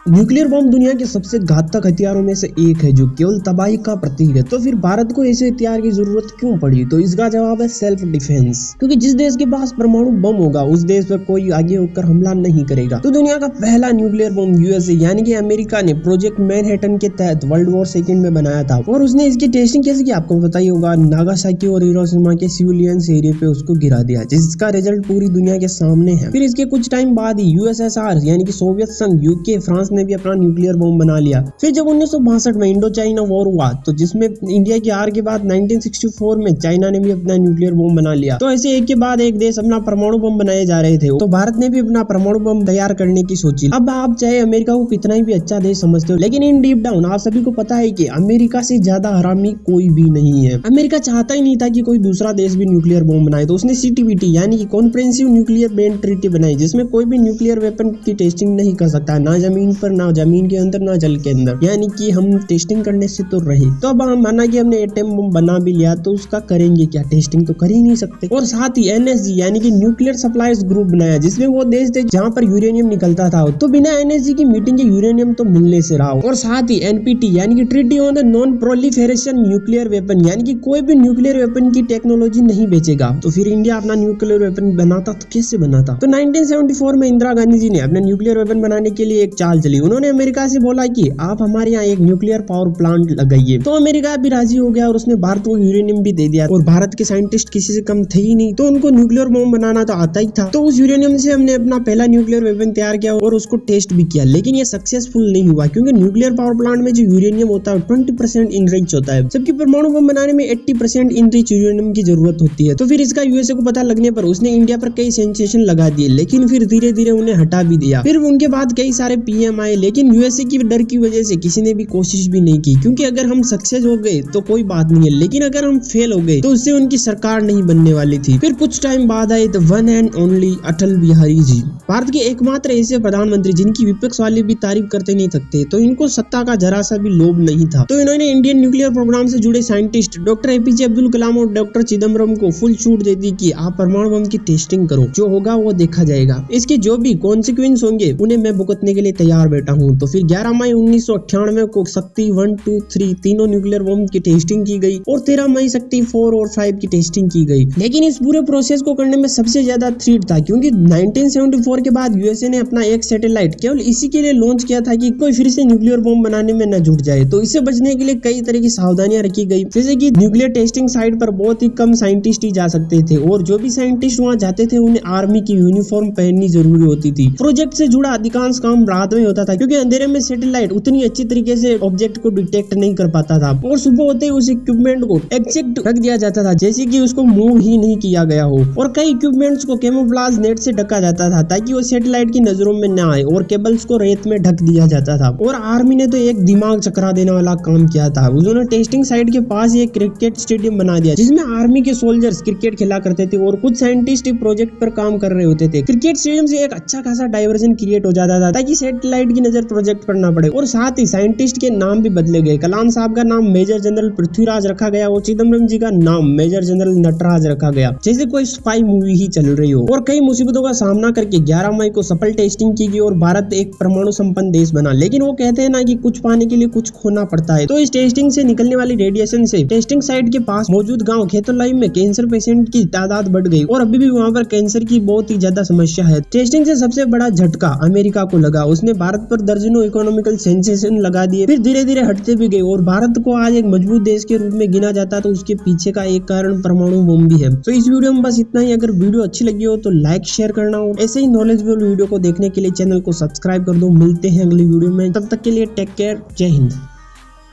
Nuclear bomb दुनिया के सबसे घातक हथियारों में से एक है जो केवल तबाही का प्रतीक है। तो फिर भारत को ऐसे हथियार की जरूरत क्यों पड़ी? तो इसका जवाब है सेल्फ डिफेंस। क्योंकि जिस देश के पास परमाणु बम होगा उस देश पर कोई आगे होकर हमला नहीं करेगा। तो दुनिया का पहला न्यूक्लियर बम यूएसए यानी कि अमेरिका ने प्रोजेक्ट मैनहट्टन के तहत वर्ल्ड वॉर सेकंड में बनाया था और उसने इसकी टेस्टिंग कैसे की आपको पता ही होगा। नागासाकी और हिरोशिमा के सिविलियंस एरिया पे उसको गिरा दिया, जिसका रिजल्ट पूरी दुनिया के सामने है। फिर इसके कुछ टाइम बाद ही यूएसएसआर यानी कि सोवियत संघ, यूके, फ्रांस ने भी अपना न्यूक्लियर बम बना लिया। फिर जब 1962 में इंडो चाइना वॉर हुआ तो जिसमें इंडिया की हार के बाद 1964 में चाइना ने भी अपना न्यूक्लियर बम बना लिया। तो ऐसे एक के बाद एक देश अपना परमाणु बम बनाए जा रहे थे। तो भारत ने भी अपना परमाणु बम तैयार करने की सोची। अब आप चाहे अमेरिका को कितना ही भी अच्छा देश समझते हो, लेकिन इन डीप डाउन आप सभी को पता है कि अमेरिका से ज्यादा हरामी कोई भी नहीं है। अमेरिका चाहता ही नहीं था कि कोई दूसरा देश भी न्यूक्लियर बम बनाए, तो उसने सीटीबीटी यानी कि कॉम्प्रिहेंसिव न्यूक्लियर बैन ट्रीटी बनाई, जिसमें कोई भी न्यूक्लियर वेपन की टेस्टिंग नहीं कर सकता, ना जमीन पर, ना जमीन के अंदर, ना जल के अंदर, यानी कि हम टेस्टिंग करने से तो रहे। तो अब हम माना कि हमने एटम बम बना भी लिया तो उसका करेंगे क्या? टेस्टिंग तो कर ही नहीं सकते। और साथ ही एनएसजी यानी कि न्यूक्लियर सप्लायर्स ग्रुप बनाया, जिसमें वो देश थे जहाँ पर यूरेनियम निकलता था। तो बिना एनएसजी की मीटिंग के यूरेनियम तो मिलने से रहा। और साथ ही एनपीटी यानी कि treaty on the non proliferation nuclear weapon, यानी कि कोई भी न्यूक्लियर वेपन की टेक्नोलॉजी नहीं बेचेगा। तो फिर इंडिया अपना न्यूक्लियर वेपन बनाता तो कैसे बनाता? तो 1974 में इंदिरा गांधी जी ने अपने न्यूक्लियर वेपन बनाने के लिए एक चाल चली। उन्होंने अमेरिका से बोला कि आप हमारे यहाँ एक न्यूक्लियर पावर प्लांट लगाइए। तो अमेरिका भी राजी हो गया और उसने भारत को यूरेनियम भी दे दिया। और भारत के साइंटिस्ट किसी से कम थे ही नहीं, तो उनको न्यूक्लियर बम बनाना तो आता ही था। तो उस यूरेनियम से हमने अपना पहला न्यूक्लियर वेपन तैयार किया और उसको टेस्ट भी किया, लेकिन ये सक्सेसफुल नहीं हुआ क्योंकि न्यूक्लियर पावर प्लांट में जो यूरेनियम होता है 20% इनरिच होता है, जबकि परमाणु बम बनाने में 80% इनरिच यूरेनियम की जरूरत होती है। तो फिर इसका यूएसए को पता लगने पर उसने इंडिया पर कई सेंसेशन लगा दिए, लेकिन फिर धीरे धीरे उन्हें हटा भी दिया। फिर उनके बाद कई सारे पीएम आए, लेकिन यूएसए की डर की वजह से किसी ने भी कोशिश भी नहीं की, क्योंकि अगर हम सक्सेस हो गए तो कोई बात नहीं है, लेकिन अगर हम फेल हो गए तो उससे उनकी सरकार नहीं बनने वाली थी। फिर कुछ टाइम बाद आए the one and only Atal Bihari ji, Bharat के एकमात्र ऐसे प्रधानमंत्री जिनकी विपक्ष वाले भी तारीफ करते नहीं सकते। तो इनको सत्ता का जरा सा भी लोभ नहीं था। तो इन्होंने इंडियन न्यूक्लियर प्रोग्राम से जुड़े scientist doctor APJ Abdul Kalam और डॉक्टर चिदम्बरम को फुल छूट दे दी कि आप परमाणु बम की टेस्टिंग करो, जो होगा वो देखा जाएगा, इसके जो भी कॉन्सिक्वेंस होंगे उन्हें मैं भुगतने के लिए तैयार बैठा हूँ। तो फिर 11 मई 1998 को शक्ति 1, 2, 3 तीनों न्यूक्लियर बम की टेस्टिंग की गई और 13 मई शक्ति 4 और 5 की टेस्टिंग की गई। लेकिन इस पूरे प्रोसेस को करने में सबसे ज्यादा थ्रिल था, क्योंकि 1974 के बाद यूएसए ने अपना एक सैटेलाइट केवल इसी के लिए लॉन्च किया था कि कोई फिर से न्यूक्लियर बम बनाने में न जुट जाए। तो इससे बचने के लिए कई तरह की सावधानियां रखी गई, जैसे कि न्यूक्लियर टेस्टिंग साइट पर बहुत ही कम साइंटिस्ट ही जा सकते थे और जो भी साइंटिस्ट वहां जाते थे उन्हें आर्मी की यूनिफॉर्म पहननी जरूरी होती थी। प्रोजेक्ट से जुड़ा अधिकांश काम रात में होता था, क्योंकि अंधेरे में सैटेलाइट उतनी अच्छी तरीके से ऑब्जेक्ट को डिटेक्ट नहीं कर पाता था और सुबह होते ही उस इक्विपमेंट को एग्जैक्ट रख दिया जाता था, जैसे कि उसको मूव ही नहीं किया गया हो। और कई इक्विपमेंट्स को कैमोफ्लेज नेट से ढका जाता था ताकि वो सैटेलाइट की नजरों में न आए, और केबल्स को रेत में ढक दिया जाता था। और आर्मी ने तो एक दिमाग चकरा देने वाला काम किया था। उन्होंने टेस्टिंग साइट के पास एक क्रिकेट स्टेडियम बना दिया, जिसमें आर्मी के सोल्जर्स क्रिकेट खेला करते थे और कुछ साइंटिस्ट प्रोजेक्ट पर काम कर रहे होते थे। क्रिकेट स्टेडियम से एक अच्छा खासा डाइवर्जन क्रिएट हो जाता था ताकि सैटेलाइट की नजर प्रोजेक्ट पर ना पड़े। और साथ ही साइंटिस्ट के नाम भी बदले गए। कलाम साहब का नाम मेजर जनरल पृथ्वीराज रखा गया और चिदम्बरम जी का नाम मेजर जनरल नटराज रखा गया, जैसे कोई स्पाई मूवी ही चल रही हो। और कई मुसीबतों का सामना करके 11 मई को सफल टेस्टिंग की गई और भारत एक परमाणु संपन्न देश बना। लेकिन वो कहते हैं ना कि कुछ पाने के लिए कुछ खोना पड़ता है। तो इस टेस्टिंग से निकलने वाली रेडिएशन से टेस्टिंग साइट के पास मौजूद गांव खेतोलाई में कैंसर पेशेंट की तादाद बढ़ गई और अभी भी वहां पर कैंसर की बहुत ही ज्यादा समस्या है। टेस्टिंग से सबसे बड़ा झटका अमेरिका को लगा। उसने भारत पर दर्जनों इकोनॉमिकल सेंसेशन लगा दिए, फिर धीरे धीरे हटते भी गए। और भारत को आज एक मजबूत देश के रूप में गिना जाता, तो उसके पीछे का एक कारण परमाणु बम भी है। तो इस वीडियो में बस इतना ही। अगर वीडियो अच्छी लगी हो तो लाइक शेयर करना और ऐसे ही नॉलेजेबल वीडियो को देखने के लिए चैनल को सब्सक्राइब कर दो। मिलते हैं अगली वीडियो में, तब तक के लिए टेक केयर, जय हिंद।